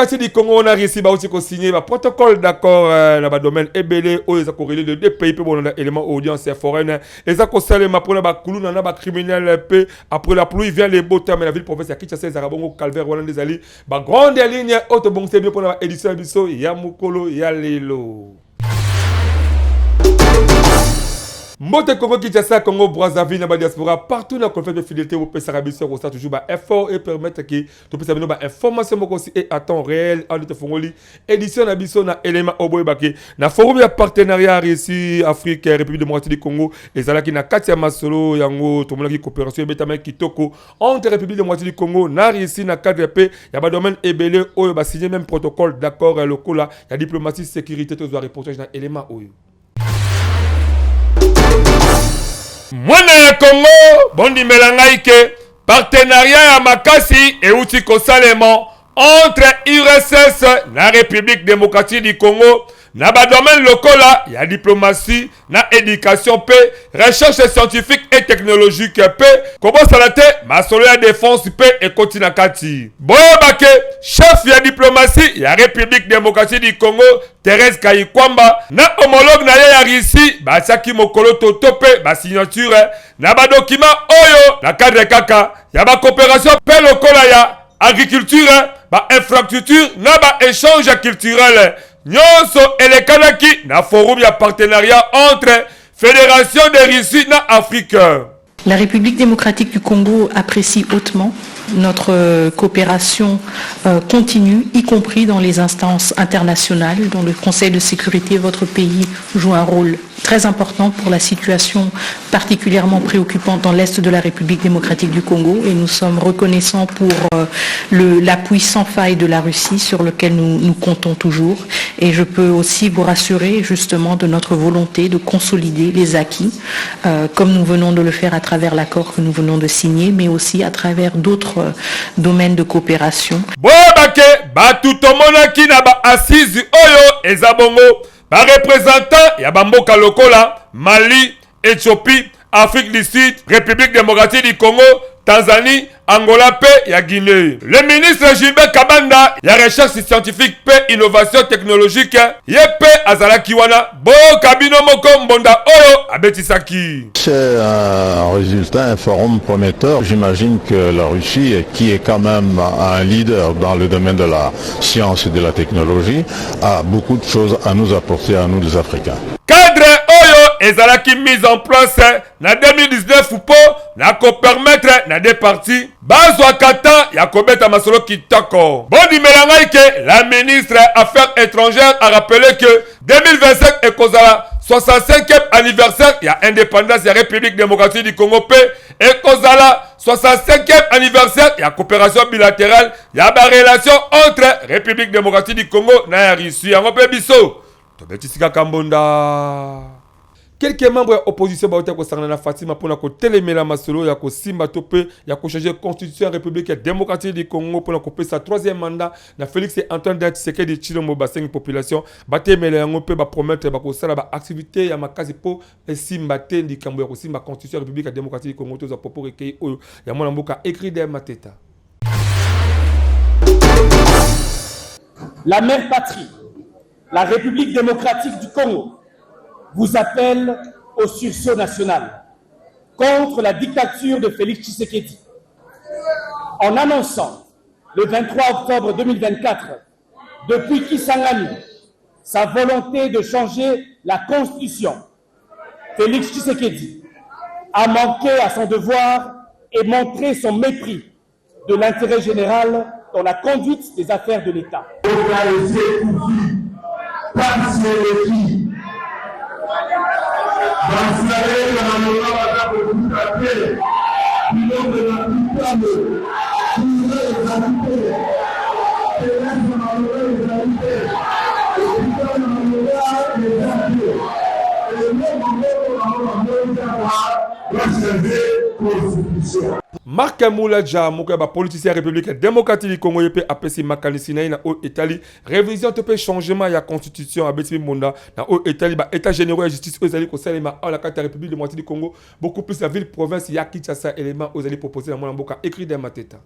démocratie du Congo, on a réussi à aussi signer un protocole d'accord dans le domaine EBL, où ils ont corrélé de deux pays pour les éléments audience foraine. Ils ont conseillé pour les criminels, après la pluie vient les beaux termes, la ville province à Kinshasa, Zarabongo, Calvaire, Roland des Ali. Grande ligne, autre bon, c'est bien pour l'édition de Bisso, Yamukolo, Yalelo. Mote Congo Kinshasa, Congo Brazzaville, na diaspora partout dans le conflit de fidélité au Pessarabisseur au stade toujours effort et permettre que tout puisse avoir information aussi et à temps réel en lutte fongoli édition na biso na élément oboy baké na forum ya partenariat ici Afrique République démocratique du Congo et zalaki na katia masolo yango tout monde qui coopération betama kitoko entre République démocratique du Congo na ici na cadre paix ya ba domaine ebele oyo ba signer même protocole d'accord locaux là ya diplomatie sécurité tout doit reportage na élément oyo. Mwana ya Congo, bondi melangaike, partenariat ya makasi et outil kosalemo entre URSS na République démocratique du Congo, na ba domaine local là, y a diplomatie, na éducation paix, recherche scientifique et technologique paix, comment ça la tête, ma solo ya défense paix et continent kati. Boyabake, chef ya diplomatie, y a République démocratique du Congo, Thérèse Kayikwamba, na homologue na ya Russie, ba saki mokolo totope, ba signature, na ba document oyo, na cadre kaka, y a ba coopération paix local ya agriculture, ba infrastructure, na ba échange culturel. Nyonso elekanaki na forum ya partenariat entre Fédération de Russie na Afrique. La République démocratique du Congo apprécie hautement notre coopération continue, y compris dans les instances internationales, dont le Conseil de sécurité. Votre pays joue un rôle très important pour la situation particulièrement préoccupante dans l'est de la République démocratique du Congo, et nous sommes reconnaissants pour l'appui sans faille de la Russie sur lequel nous comptons toujours. Et je peux aussi vous rassurer justement de notre volonté de consolider les acquis, comme nous venons de le faire à travers l'accord que nous venons de signer, mais aussi à travers d'autres domaines de coopération. Boabake, batutomonaki na ba assise oyo ezabongo, ba représentant ya bamboka lokola, Mali, Éthiopie, Afrique du Sud, République démocratique du Congo, Tanzanie, Angola paix ya Guinée. Le ministre Gilbert Kabanda ya recherche scientifique paix innovation technologique ye paix azalaki wana bo kabino moko mbonda oyo abetisaki. C'est un résultat, un forum prometteur. J'imagine que la Russie, qui est quand même un leader dans le domaine de la science et de la technologie, a beaucoup de choses à nous apporter à nous les Africains. Cadre oyo ezalaki mise en place na 2019 po na ko permettre na des parties bazwa kata ya kobeta masolo kitoko. Bondi melangai ke la ministre Affaires étrangères a rappelé que 2025 est kozala 65e anniversaire ya indépendance ya République démocratique du Congo paix et kozala 65e anniversaire ya coopération bilatérale ya ba relation entre République démocratique du Congo na Russie. Yango pe biso tobetisika kambonda. Quelques membres de l'opposition na Fatima pour ko telemela masolo ya ko simba tope ya ko changer constitution république démocratique du Congo pour ko sa troisième mandat na Félix Antoine Tshisekedi Tshilombo basengi population batemela yango pe ba promettre ba ko sala ba activité ya makazi po simba te ndi kambo ya ko simba constitution république démocratique du Congo to za popo recueil oyo ya mwana mboka écrit de Mateta. La mère patrie, la République démocratique du Congo, vous appelle au sursaut national contre la dictature de Félix Tshisekedi en annonçant le 23 octobre 2024 depuis Kisangani sa volonté de changer la constitution. Félix Tshisekedi a manqué à son devoir et montré son mépris de l'intérêt général dans la conduite des affaires de l'État. Marc Moulaja, Moukaba, politicien républicain démocratique du Congo, yep apesi makanisina na o Italie, révision topé changement ya constitution à Betty Monda, na o Italie, ba état généraux de justice aux alliés conseil ma à la carte République démocratique du Congo, beaucoup plus la ville province ya Kinshasa élément aux alliés proposés dans mon boka écrit dans Mateta.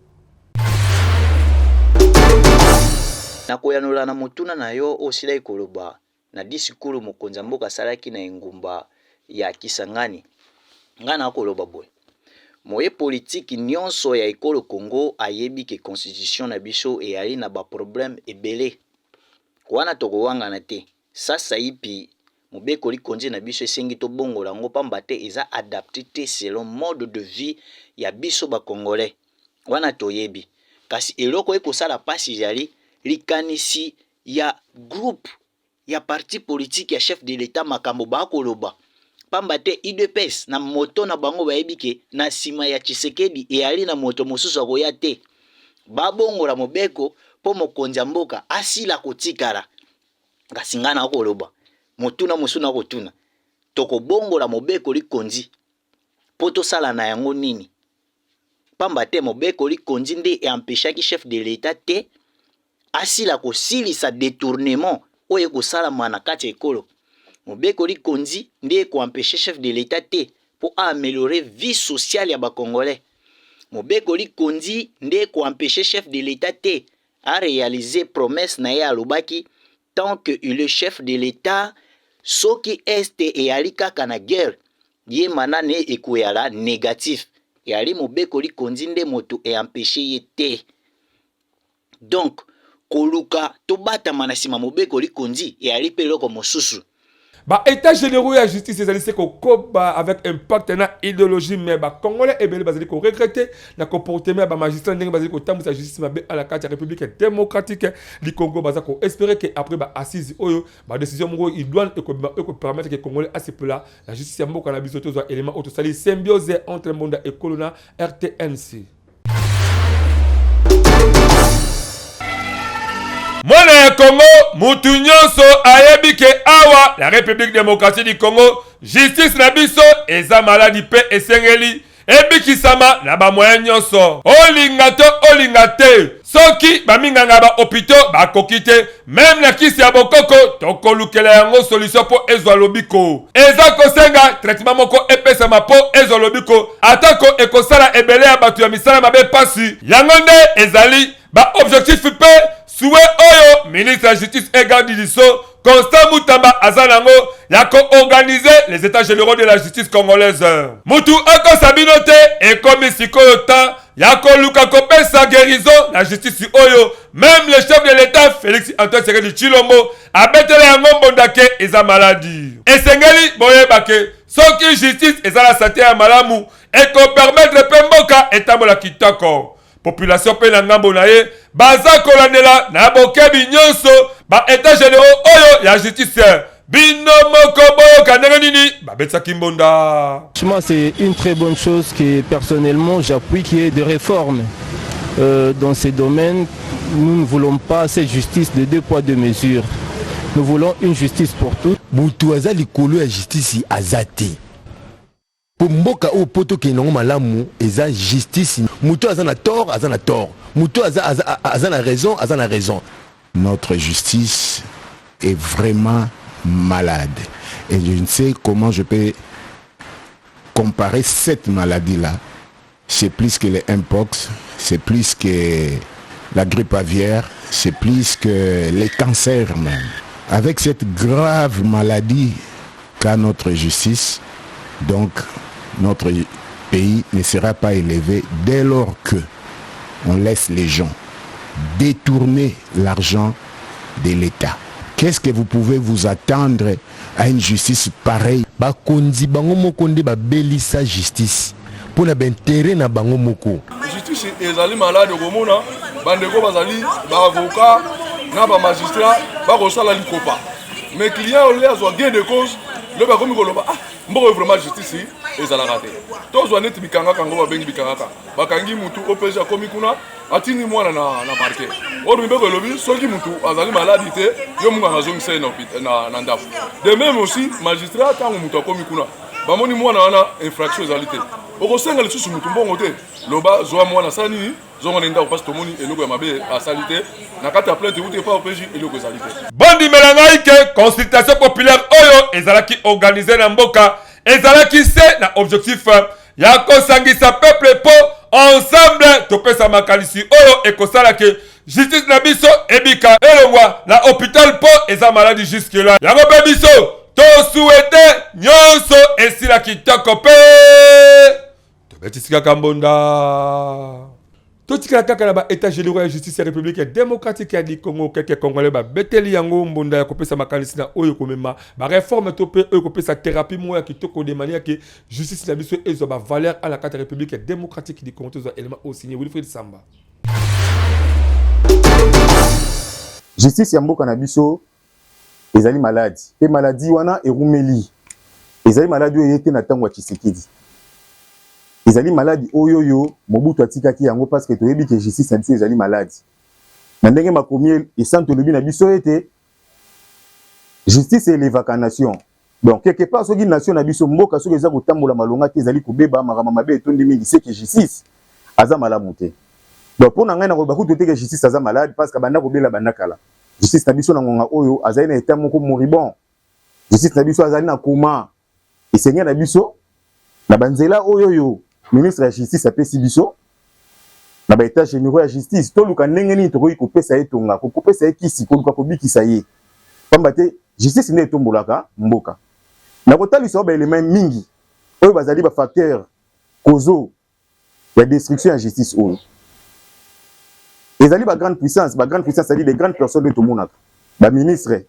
na koyanola na motuna na yo osila ikoloba na disikulu mokonzi mboka salaki na engumba ya Kisangani ngana koloba boy moye politique nyonso ya ekolo Congo ayebi ke constitution na biso e ali na ba problème ebele wana toko wanga na te sasa ipi mobeko likonzi na biso esengi to bongo lango pamba te eza adapté te selon mode de vie ya biso ba congolais wana toyebi kasi eloko ekosala pasi yali likanisi ya groupe ya parti politique ya chef de l'état makambo ba koloba pamba te IDPS na moto na bango bayebi ke na sima ya Tshisekedi e ali na moto mosusu akoya te babongola mobeko po mokonzi mboka asila kotikala kasi ngana koloba motuna musuna kotuna toko bongola mobeko likonzi po tosala na yango nini pamba te mobeko likonzi nde e empêchaki chef de l'état te asila kosilisa détournement oyo kosala mana kati ekolo mobeko likonzi nde ko empêcher chef de l'état te pour améliorer vie sociale ya ba congolais mobeko likonzi nde ko empêcher chef de l'état te à réaliser promesse na ye alobaki tant que il est chef de l'état soki este e ali kaka na guerre ye manane ekoyala négatif e ali mobeko likonzi nde moto e empêcher ye te donc koluka tobata manasima mobeko likonzi e ali peloko mosusu ba état généraux ya justice ezali se kokoba avec impact na idéologie mais ba congolais ebele bazali ko regretter na comportement ba magistrat ndenge bazali ko tambisa justice mabe à la carte ya république démocratique du Congo baza ko espérer que après ba assise oyo ba décision moko idoine et ko permettre que congolais à ce plat la justice ya mboka na biso tozo élément auto sali symbiose entre monde et colonna RTNC. Mwana ya Congo, mutu nyonso ayebi ke awa la République démocratique du Congo, justice na biso eza maladi pe esengeli ebikisama na ba moyen nyonso. Olinga te. Soki baminganga ba hôpitaux ba kokite même na kisi ya bokoko tokolukela yango solution po ezwa lobiko. Eza kosenga traitement moko epesama po ezwa lobiko atako ekosala ebele ya batu ya misala mabe pasi. Yango nde ezali ba objectif pe souwe oyo ministre de la justice et garde du sceau Constant Mutamba azanango ya co-organiser les états généraux de la justice congolaise. Mutu ako sabinote et comme sikoyo ta ya koluka kopesa guérison la justice oyo même le chef de l'état Félix Antoine Tshisekedi Tshilombo abetela yango mbondake eza maladie. Esengeli boyebake soki justice eza la santé ya malamu et ko permettre pemboka etambola kitoko. Population pe na ngambo na ye baza kolandela na bokebi nyonso ba état généraux oyo ya justice bino moko boyoka ndenge nini babetsa kimbonda. Franchement, c'est une très bonne chose que personnellement j'appuie qu'il y ait des réformes dans ces domaines. Nous ne voulons pas cette justice de deux poids deux mesures. Nous voulons une justice pour tous. Mutu aza likolo ya justice azate. Pour mboka o poto ke nongo malamu eza justice. Mutu aza na tort, aza na tort. Mutu aza na raison. Notre justice est vraiment malade. Et je ne sais comment je peux comparer cette maladie-là. C'est plus que les mpox, c'est plus que la grippe aviaire, c'est plus que les cancers même. Avec cette grave maladie qu'a notre justice, donc notre pays ne sera pas élevé dès lors que on laisse les gens détourner l'argent de l'État. Qu'est-ce que vous pouvez vous attendre à une justice pareille? Bakondi bango moko nde babelisa justice pour na bentéré na bango moko. Justice ezali malade komona bandeko bazali ba avocat na ba magistrat ba kosala likopa. Mais client ole azwa gain de cause le ba komi koloba mboko vraiment justice ezala raté. Tozwa net bikanga kango ba bengi bikanga bakangi mutu OPG komi kuna atini mwana na parquet. Odo mbeko lobi soki mutu azali malade te yo munga ngazongisa na ndafu. De même aussi magistrat tango mutu akomi kuna bamoni mwana wana infraction ezali te. Okosenga lisusu mutu mbongo te loba zwa mwana sani zongo nenda parce que tomoni eloko ya mabe asali te na kata plainte ute pa OPJ eloko ezali te. Bondi melangai ke consultation populaire oyo ezalaki organisé na mboka ezalaki se na objectif ya kosangisa peuple po ensemble topesa makalisi oyo ekosala ke justice na biso ebika elongwa na hôpital po eza maladie jusque là yango pe biso to souhaite nyonso esila kitoko pe tobetisika kambonda totikala kaka na ba état généraux ya justice ya république démocratique ya du Congo quelques congolais ba beteli yango mbonda ya kopesa makanisi na oyo komema ba réforme to pe oyo kopesa thérapie moya kitoko de manière que justice na biso ezo ba valeur à la carte république démocratique du Congo to élément au signé Wilfried Samba. Justice ya mboka na biso ezali maladi pe maladi wana erumeli ezali maladi oyo ete na tango ya Tshisekedi ezali maladi oyo Mobutu atikaki yango parce que toyebi que justice na biso ezali maladi na ndenge makomi esanto lobi na biso ete justice elevaka nation donc quelque part soki nation na biso mboka soki eza kotambola malonga te ezali kobeba makambo mabe etondi mingi c'est que justice aza malamu te. Donc pour nanga na ko bakutu te que justice aza malade parce que banda kobela banda kala justice na biso na ngonga oyo azali na état moko moribond justice na biso azali na koma esenga na biso na banzela oyo ministre ya justice apesi biso na ba état généraux ya justice to luka ndenge nini tokoki kopesa ye tonga kopesa ye kisi koluka kobikisa ye pamba te justice ne etombolaka mboka na kotalisa ba élément mingi oyo bazali ba facteur causo ya destruction ya justice oyo ezali ba grande puissance c'est-à-dire des grandes personnes de tout monde ba ministre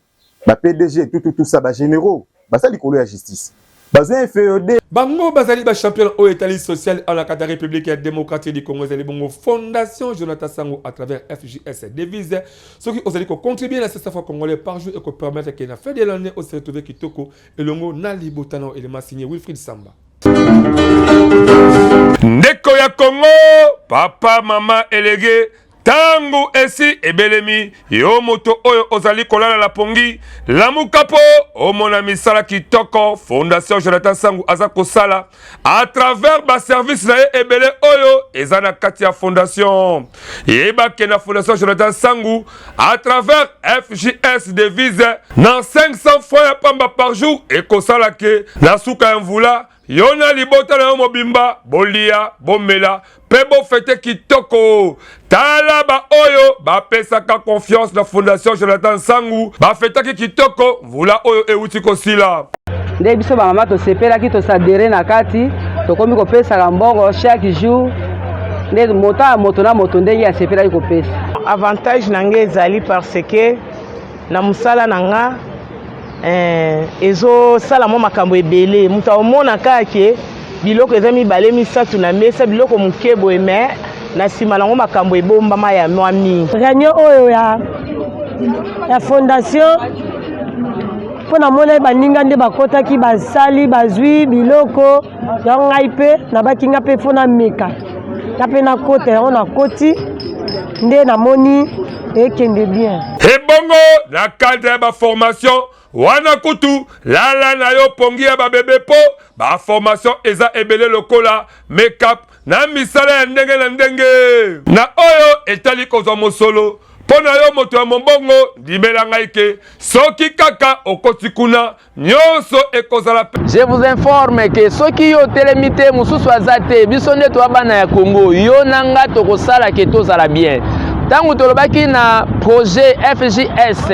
ba PDG tout ça ba généraux basali kolo ya justice bazin FED bango bazali ba champion au état social à la carte république démocratique du Congo ezali bongo fondation Jonathan Sango à travers FJS devise ce qui osali ko contribuer à cette fois congolais par jour et ko permettre que na fin de l'année au se retrouver kitoko et longo na libotano et le signé Wilfried Samba. Ndeko ya Congo papa mama elege tangu esi ebelemi yo moto oyo ozali kolala la pongi lamukapo omona misala kitoko fondation Jonathan Sangu aza kosala à travers ba service na ebele oyo ezana kati ya fondation yeba ke na fondation Jonathan Sangu à travers FJS devise na 500 francs ya pamba par jour et kosala ke na suka mvula yona libota na mobimba bolia bomela pebo fete kitoko tala ba oyo ba pesaka confiance na fondation Jonathan Sangu ba fete kitoko vula oyo euti kosila nde biso ba mama to sepela ki to sadere na kati to komi ko pesa mbongo chaque jour nde moto na moto ndenge ya sepela ki ko pesa avantage nange ezali parce que na musala nanga ezo sala mo makambo ebele muta omona kake biloko eza mibale misatu na mesa biloko mukebo eme na sima nango makambo ebomba maya mwami réunion oyo ya fondation pona mona baninga nde bakotaki basali bazwi biloko yango ngai pe na bakinga pe fona meka na pe na kota yango na koti nde namoni ekende bien ebongo na cadre ba formation wana kutu lala na yo pongi ya babebe po ba formation eza ebele lokola make-up na misala ya ndenge na ndenge na oyo etali kozwa mosolo pona yo moto ya mombongo dibela ngai ke soki kaka okoti kuna nyonso ekozala. Je vous informe que soki yo telemite mususu azate biso nde to bana ya Congo yo nanga tokosala ke tozala bien. Tango tolobaki na projet FJS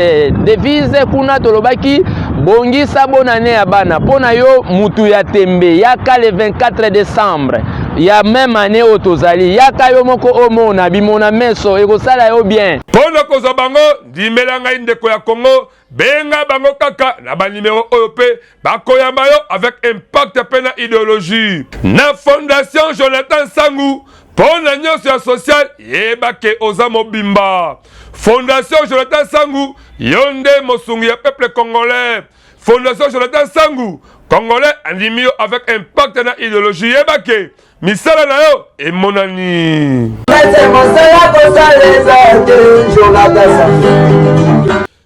devise kuna tolobaki bongisa bonane ya bana pona yo mutu ya tembe yaka le 24 décembre ya même année otozali yaka yo moko omona bimona meso ekosala yo bien pona kozo bango dimela ngai ndeko ya Congo benga bango kaka na ba numéro oyo pe bakoyamba yo avec impact pe na idéologie na fondation Jonathan Sangu pona nyonso ya social yeba ke oza mobimba fondation Jonathan Sangu yonde mosungi ya peuple congolais fondation Jonathan Sangu congolais andimio avec impact na idéologie yeba ke misala na yo emonani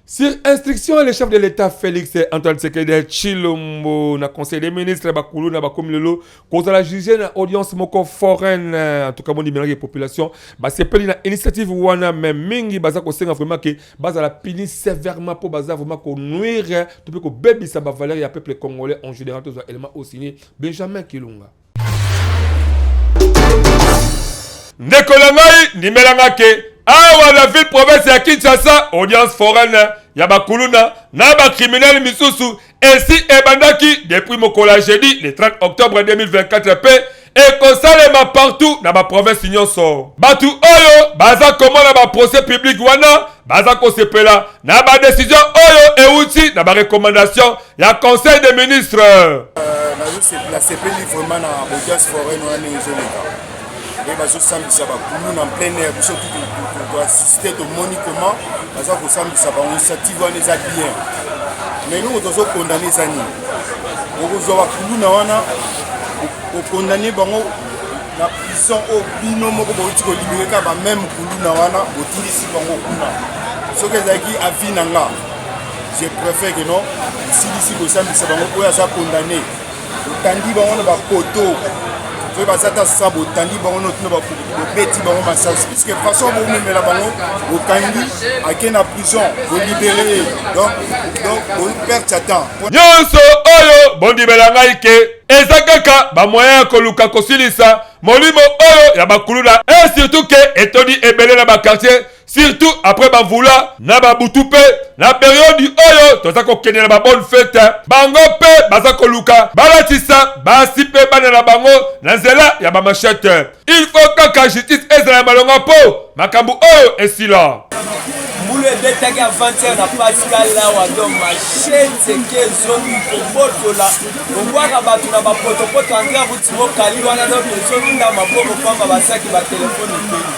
sur instruction le chef de l'État Félix Antoine Tshisekedi Tshilombo na conseil des ministres bakulu na bakomilelo kozala juger na audience moko foraine en tout cas mon numéro de population ba sepeli na initiative wana même mingi baza ko senga vraiment que bazala puni sévèrement pour baza vraiment ko nuire tout peu ko bebisa ba valeur ya peuple congolais en général tous éléments au signé Benjamin Kilunga ndeko la ngai nimelanga ke awa na ville province ya Kinshasa audience foraine ya bakuluna na bacriminel misusu ainsi ebandaki depuis mokola jeudi le 30 octobre 2024 pe ekosalema partout na baprovince nyonso. Batu oyo baza komona baprocès public wana baza kosepela na badesizio oyo euti na barekomandation ya conseil des ministres. nasepeli vraiment na audience foraine wana ezoleka et bazosambisa bakuluna en plein air biso toassiste tomoni comment baza kosambisa bainitiative wana eza bien mais nous tozokondane eza nini okozwa bakuluna wana okondane bango na prison oyo bino moko bauti kolibere ba même kuluna wana botilisi bango kuna soki ezalaki avi na nga je préfère que non silisi kosambisa bango oyo aza kondane otandi bango na bapoto soki bazata sa botandi bango notina bobeti bango masasi puisque façon bomemela bango okangi ake na prison bolibere donc operte temps nyonso oyo bondimela ngai ke eza kaka bamoyen ya koluka kosilisa molimo oyo ya bakuluna et surtout ke etondi ebele na bakartier surtout après bavula na babutu pe na période oyo toza kokende na babonne fête bango pe baza koluka balatisa basi pe bana na bango na nzela ya bamachete. Il faut kaka justice ezala ya malonga po makambo oyo esila mbulu ebetaki avant-hier na Pascal lawa donc machete ke ezongi kobotola kobwaka bato na bapotopoto andrea butimokali wana donc ezonginda maboko pamba basaki batelefone epeli.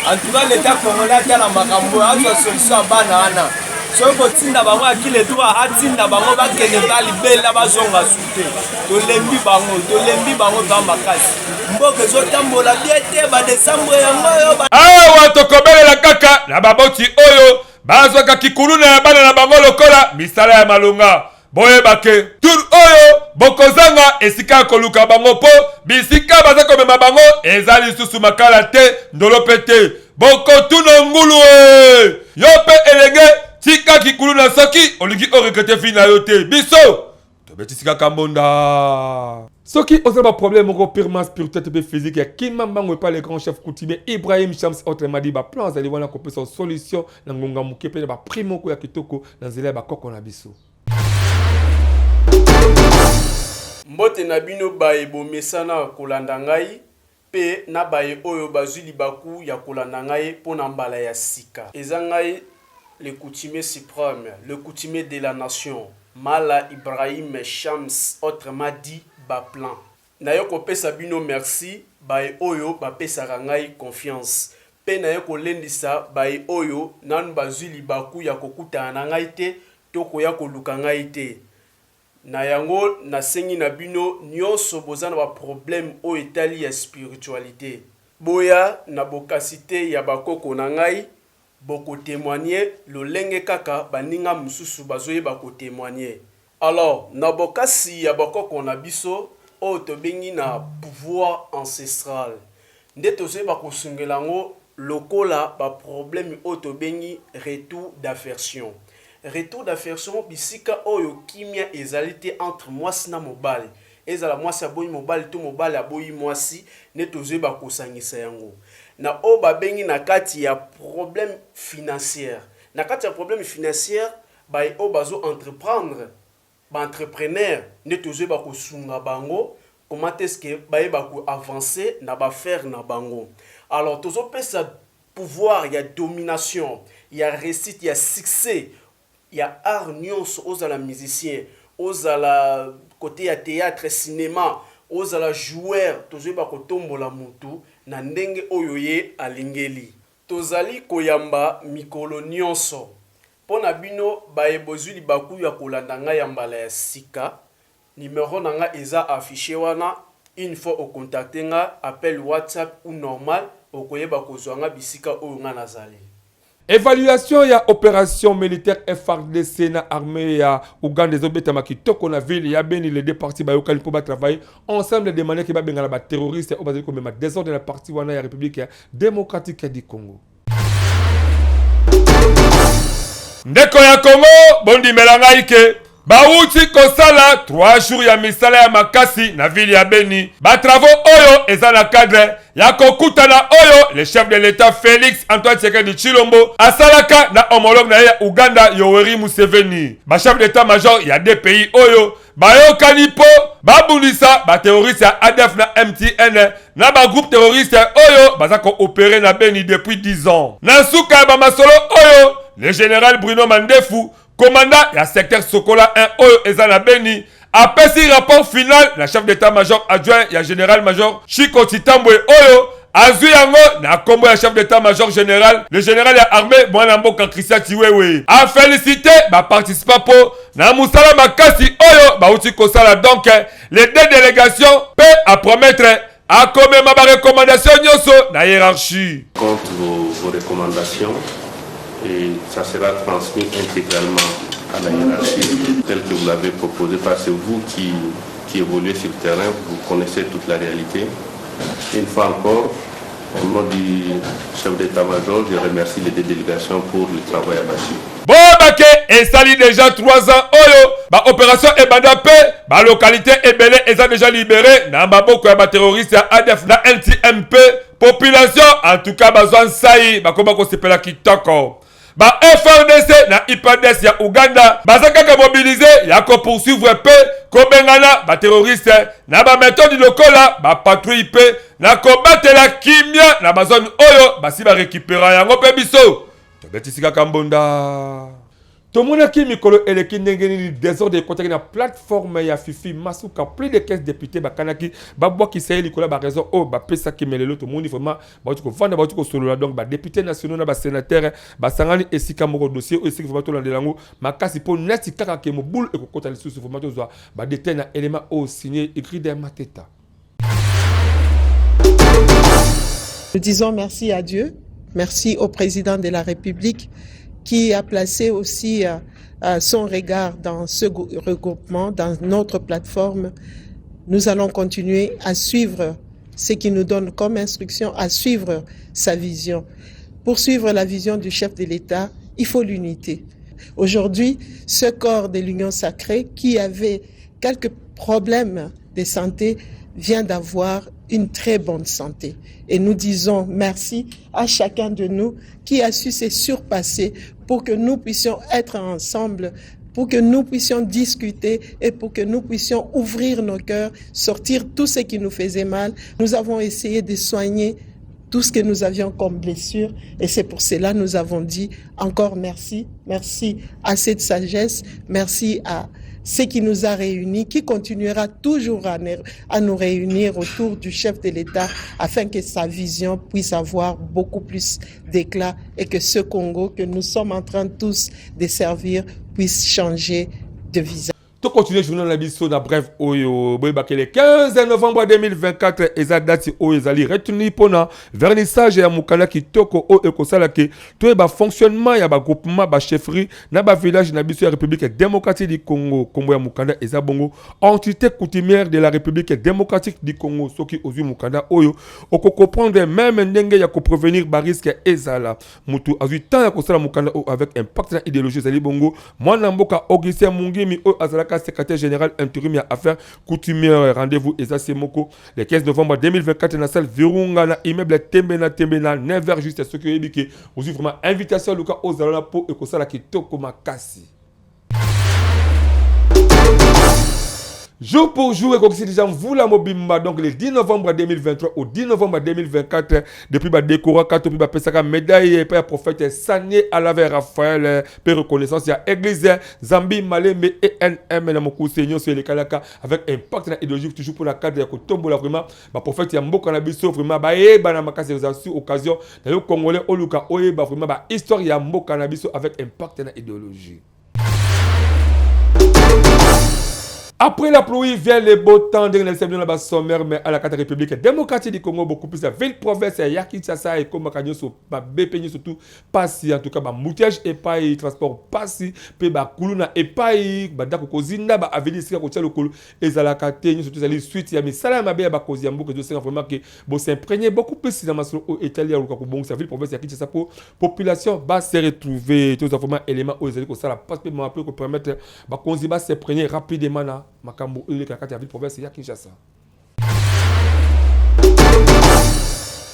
En tout cas l'état congolais atala makambo azwa solution ya bana wana soki kotinda bango akile droit atinda bango bakende balibela bazonga sute tolembi bango ba makasi mboka ezotambola bien te badesambre yango oyo awa tokobelela kaka na baboti oyo bazwaka kikuluna ya bana na bango lokola misala ya malonga boyebake tur oyo bokozanga esika ya koluka bango po bisika baza komema bango eza lisusu makala te ndolope te bokotuna ngulu yo pe elenge tika kikuluna soki olingi oregrete fi na yo te biso tobetisika kambonda soki oza ba problème moko purement spirituel te physique ya kimambango epa le grand chef coutumier Ibrahim Shams autrement dit ba plan azali wana kopesa solution na ngonga muke pe ba primo ko ya kitoko na nzela ya bakoko na biso. Mbote na bino baye bomesana kolanda ngai pe na baye oyo bazwi libaku ya kolanda ngai pona mbala ya sika. Eza ngai le coutumier suprême, le coutumier de la nation, Mala Ibrahim Shams autrement dit Baplan. Na yo kopesa bino merci baye oyo bapesaka ngai confiance. Pe na yo kolendisa baye oyo nanu bazwi libaku ya kokutana na ngai te toko ya koluka ngai te. Na yango nasengi na bino nyonso bozana ba problème o etali ya spiritualité. Boya na bokasite ya bakoko na ngai boko témoigner lolenge kaka baninga mususu bazoyeba ko témoigner. Alors na bokasi ya bakoko na biso o tobengi na pouvoir ancestral. Nde tozoyeba kosungela ngo lokola ba problème o tobengi retour d'aversion. Retour d'aversion bisika oyo kimia ezalité entre mwasi na mobali ezala mwasi aboyi mobali to mobali aboyi mwasi ne tozoyeba kosangisa yango na o babengi na kati ya problème financier na kati ya problème financier bay o bazo entreprendre ba entrepreneur ne tozoyeba kosunga bango comment est-ce que bayeba ko avancer na ba faire na bango. Alors tozo pesa pouvoir ya domination ya réussite ya succès. Il y a art nyonso aux la musicien, aux la côté ya théâtre, cinéma, aux la joueur, toujours ba kotombo la mutu na ndenge oyoye alingeli. Tozali koyamba mikolo nyonso. Pona bino baye bozuli baku ya kolanda nga yamba la sika. Numéro nanga eza affiché wana. Une fois au contacter nga appel WhatsApp ou normal okoyeba kozwanga bisika oyo nga nazali. Évaluation ya opération militaire FARDC na armée ya Ouganda ezobeta makitoko na ville ya Beni les deux parties ba yokali pour ba travailler ensemble de manière qui ba bengala ba terroristes au bazali comme ma désordre de la partie wana ya République démocratique du Congo. Ndeko ya Congo bondi melanga ike bauti kosala 3 jours ya misala ya makasi na ville ya Beni. Ba travaux oyo eza na cadre ya kokutana oyo le chef de l'État Félix Antoine Tshisekedi Tshilombo asalaka na homologue na ya Uganda Yoweri Museveni. Ba chef d'état-major ya des pays oyo bayokani po babulisa ba terroriste ya ADF na MTN na ba groupe terroriste oyo baza ko opérer na Beni depuis 10 ans. Na suka ya ba masolo oyo le général Bruno Mandefu, commandant ya secteur Sokola 1 oyo eza na Beni, apesi rapport final na chef d'état-major adjoint ya général-major Chiko Chitambwe oyo azwi yango na kombo ya chef d'état-major général le général ya armée mwana mboka Christian Chiwewe. A félicité ba participant po na musala makasi oyo bauti kosala. Donc les deux délégations peut à promettre à komema ba recommandation nyonso na hiérarchie. Compte vos recommandations et ça sera transmis intégralement à la hiérarchie telle que vous l'avez proposé, parce que vous qui évoluez sur le terrain, vous connaissez toute la réalité. Une fois encore, au nom du chef d'état-major, je remercie les deux délégations pour le travail abattu. Bobake esali déjà 3 ans oyo ba opération ebanda pe ba localité ebele eza déjà libéré na maboko ya ba terroriste ya ADF na NTMP. Population en tout cas bazwan sai bakoma ko sepela kitoko. Ba FRDC na IPADES ya Uganda bazakaka mobiliser ya ko poursuivre pe ko bengana ba terroriste na ba méthode lokola ba patrouille pe na ko batela kimia na ba zone oyo basi ba récupérer yango pe biso to betisika kambonda. Tomona ki mikolo eleki ndenge nini désordre ekotaki na plateforme ya Fifi Masuka. Plus de 15 députés bakanaki babwaki saye likola ba raison o ba pesa ki melelo to moni vraiment ba tuko vanda ba tuko solola. Donc ba députés nationaux na ba sénateurs ba sangani esika moko dossier o esika vraiment to landelango makasi po neti kaka ke mo boule ekokota lisusu vraiment to zo ba détenir na élément o signé écrit de Mateta. Nous disons merci à Dieu, merci au président de la République qui a placé aussi son regard dans ce regroupement, dans notre plateforme. Nous allons continuer à suivre ce qui nous donne comme instruction, à suivre sa vision. Pour suivre la vision du chef de l'État, il faut l'unité. Aujourd'hui, ce corps de l'Union sacrée qui avait quelques problèmes de santé vient d'avoir une très bonne santé. Et nous disons merci à chacun de nous qui a su se surpasser pour que nous puissions être ensemble, pour que nous puissions discuter et pour que nous puissions ouvrir nos cœurs, sortir tout ce qui nous faisait mal. Nous avons essayé de soigner tout ce que nous avions comme blessure et c'est pour cela que nous avons dit encore merci. Merci à cette sagesse, merci à ce qui nous a réunis, qui continuera toujours à nous réunir autour du chef de l'État afin que sa vision puisse avoir beaucoup plus d'éclat et que ce Congo que nous sommes en train tous de servir puisse changer de visage. To continuer journal la biso na bref oyo boyeba ke le 15 novembre 2024 eza date oyo ezali retenu pona vernissage ya mukanda kitoko o ekosala ke to ba fonctionnement ya ba groupement ba chefferie na ba village na biso ya République démocratique du Congo. Kombo ya mukanda eza bongo entité coutumière de la République démocratique du Congo. Soki ozui mukanda oyo oko comprendre même ndenge ya ko prévenir ba risque ezala mutu azui temps ya kosala mukanda o avec impact na idéologie ezali bongo mwana mboka Augustin Mungimi o azala secrétaire général intérim à affaires coutumières. Rendez-vous Eza Moko le 15 novembre 2024 dans la salle Virunga na immeuble Tembena 9h juste ce que ébiqué. Vous vraiment invitation Luka aux alana po et kosala kitoko makasi. Jour pour jour, et comme c'est déjà vous la mobimba, donc le 10 novembre 2023 au 10 novembre 2024, depuis le décorat, quand on a la médaille, par le prophète Sané Alavé Raphaël, pour reconnaissance, il y a l'église Zambi Malembe et NM, et mon Seigneur sur les Kalaka, avec impact idéologique, toujours pour la cadre de Kotombo, vraiment, le prophète Yambo Kanabiso, vraiment, Banamaka, c'est une occasion, le Congolais, Oluka, Oye, vraiment, histoire Yambo Kanabiso avec impact idéologie. Après la pluie vient le beau temps de la sommaire, mais à la carte République démocratique du Congo, beaucoup plus de ville, province, Yakitsasa et Komakanyo, BP, surtout, passi, en tout cas, moutiage et pas transport passi, puis Kuluna et pas, Badako Kozina, Avili, Sika, Kotia, Lokolo, et Zalakate, surtout, les suites, Yami, Salama, Bakoziambo, que je sais vraiment que bon s'imprégner beaucoup plus dans ma solo Italie, ou Kakubong, sa ville, province, Yakitsasa, pour population, va se retrouver, tous les éléments, aux éléments, ça, la passe, peut permettre, Bakonziba s'imprégner rapidement, makambo ile kakati ya ville province ya Kinshasa.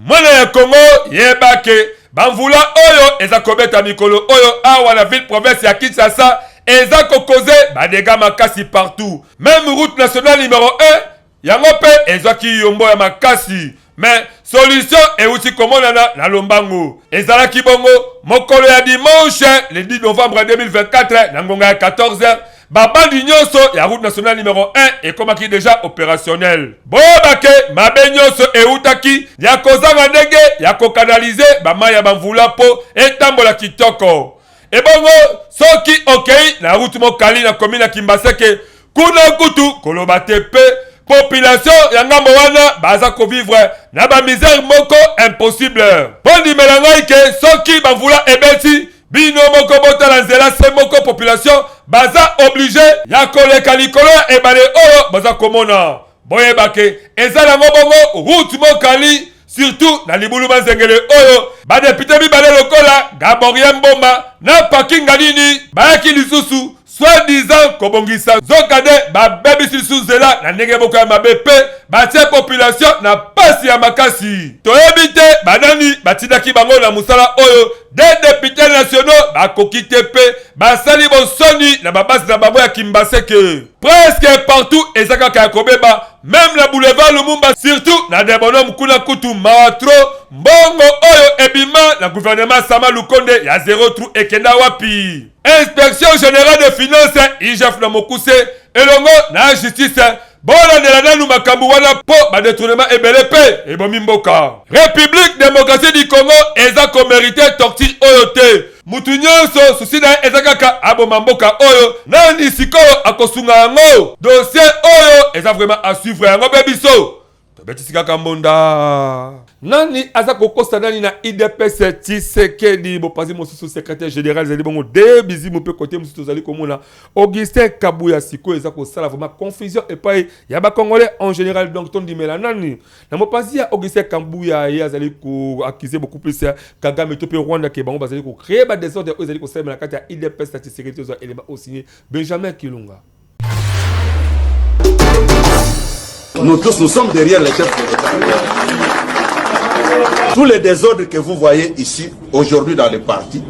Mwana ya Congo yebake bamvula oyo eza kobeta mikolo oyo awa na ville province ya Kinshasa eza kokoze badega makasi partout. Même route nationale numéro 1 yango pe ezaki yombo ya makasi. Mais solution euti komonana na Lombango. Ezalaki bongo mokolo ya dimanche le 10 novembre 2024 na ngonga ya 14h. Babandi nyonso ya route nationale numéro 1 et comme qui déjà opérationnel. Bobake mabe nyonso eutaki ya kozanga ndenge ya kokanalize bama ya bamvula po etambola kitoko. Et bongo soki okei na route mokali na commune ya Kimbaseke kuna kutu koloba tepe population ya ngambo wana baza ko vivre na ba misère moko impossible. Bondi melangai ke soki bamvula ebeti bino moko botala nzela se moko population baza obligé ya koleka likolo ya ebale oyo baza komona. Boyebake ezala ngobongo route mokali surtout na libulu banzengele oyo badepite mibale lokola Gaborien Mbomba na Pakinga nini bayaki lisusu soi-disant kobongisa zokade babebisi lisusu nzela na ndenge moko ya mabe pe batie population na pasi ya makasi. Toyebi te banani batindaki bango na musala oyo des députés nationaux bakoki te pe basali bosoni na babasi na bango ya Kimbaseke. Presque partout ezakaka ya kobeba même la boulevard Lumumba surtout na debonom kuna kutu matro mbongo oyo ebima na gouvernement Sama Lukonde ya zéro trou ekenda wapi. Inspection générale des finances IGF na Mokuse elongo na justice bona de la nanu makambu wana po ba détournement ebele pe ebomi mboka. République démocratique du Congo eza ko mériter torture oyo te. Mutu nyonso susi na ezakaka aboma mboka oyo nani sikoyo akosunga yango. Dossier oyo eza vraiment à suivre yango bebiso. Betisika Kambonda. Nani azako kosta nani na IDPS Tshisekedi bopazi mosusu secrétaire général zali bongo de bizi mo pe côté mosusu zali komona Augustin Kabuya siko ezako sala vraiment confusion et pas ya ba congolais en général donc ton dimela nani na mopazi ya Augustin Kabuya ya zali ko accuser beaucoup plus Kagame to pe Rwanda ke bango bazali ko créer ba désordre ezali ko sala na kati ya IDPS Tshisekedi zo élément aussi Benjamin Kilunga. Nous tous, nous sommes derrière les chefs de l'État. Tous les désordres que vous voyez ici, aujourd'hui dans les partis,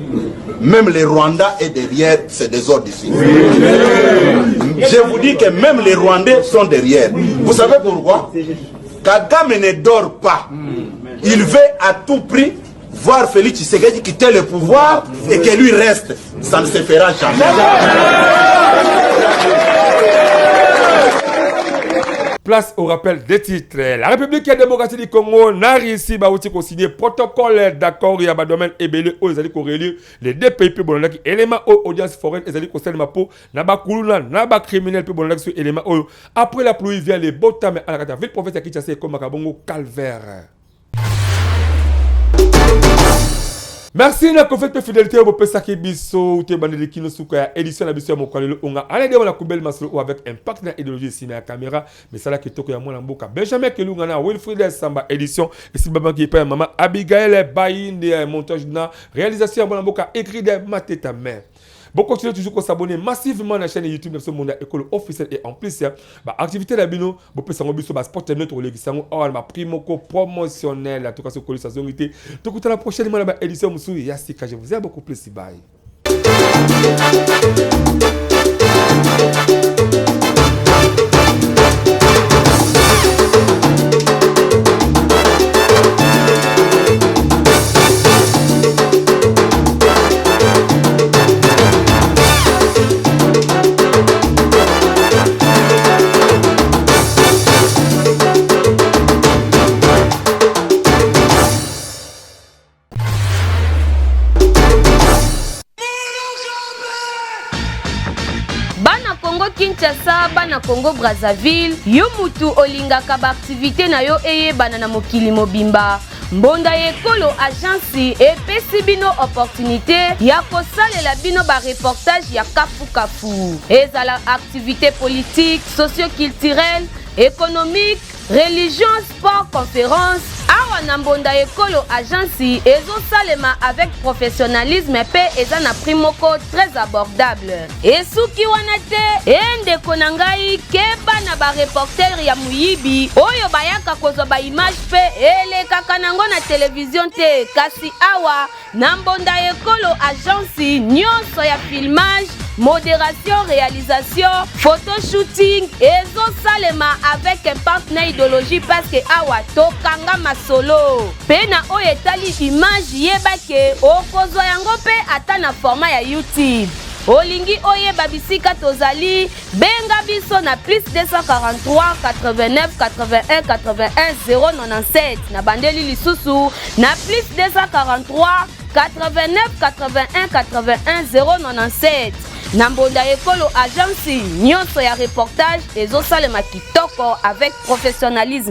même les Rwandais est derrière ces désordres ici. Je vous dis que même les Rwandais sont derrière. Vous savez pourquoi? Kagame ne dort pas. Il veut à tout prix voir Félix Tshisekedi quitter le pouvoir et que lui reste. Ça ne se fera jamais. Place au rappel des titres. La République démocratique du Congo n'a réussi à signer protocole d'accord et à domaine ébélé aux alliés corrélés les deux pays pour les éléments aux audiences foraines et alliés concernent ma peau n'a pas coulula n'a pas criminel pour les éléments après la pluie vient les beaux temps à la ville province à Kinshasa comme Makabongo calvaire. Merci na confet pe fidélité au pesaki biso te bande de kino suka édition la biso mo kwalelo onga allez de la kubel masolo avec impact na idéologie ciné la caméra mais ça là qui toko ya mwana mboka Benjamin Kilunga na Wilfried Samba édition et si baba qui pa maman Abigail Bayinde montage na réalisation mwana mboka écrit de Mateta mère. Bon, continuez toujours à s'abonner massivement à la chaîne YouTube de ce monde école officielle et en plus, activité la bino, vous pouvez s'en sur sport neutre les qui ma primo promotionnel à tout cas sur colis sa zonité. Tout à la prochaine édition Moussou Yassika, je vous aime beaucoup plus bye. Kinshasa bana Congo Brazzaville yo mutu olingaka ba activité na yo eyebana na mokili mobimba. Mbonda Ekolo agence epesi bino opportunité ya kosalela bino ba reportage ya kafu. Ezala activité politique, socio-culturelle, économique, religion, sport, conférence. Awa na Mbonda Ekolo agence ezosalema avec professionnalisme pe eza na prix moko très abordable. Esuki wana te endeko na ngai keba na ba reporter ya muyibi oyo bayaka kozwa ba image pe elekaka nango na télévision te, kasi awa na Mbonda Ekolo agence nyonso ya filmage, modération, réalisation, photoshooting, ezosalema avec un partenaire idéologie parce que awa tokanga masolo. Pena o etali image yebake okozwa yango pe ata na format ya YouTube. Olingi oyeba bisika tozali benga biso na plus 243 89 81 81 097 na bandeli lisusu na plus 243 89 81 81 097. Na Mbonda Ekolo agence nyonso ya reportage ezosalema kitoko avec professionnalisme.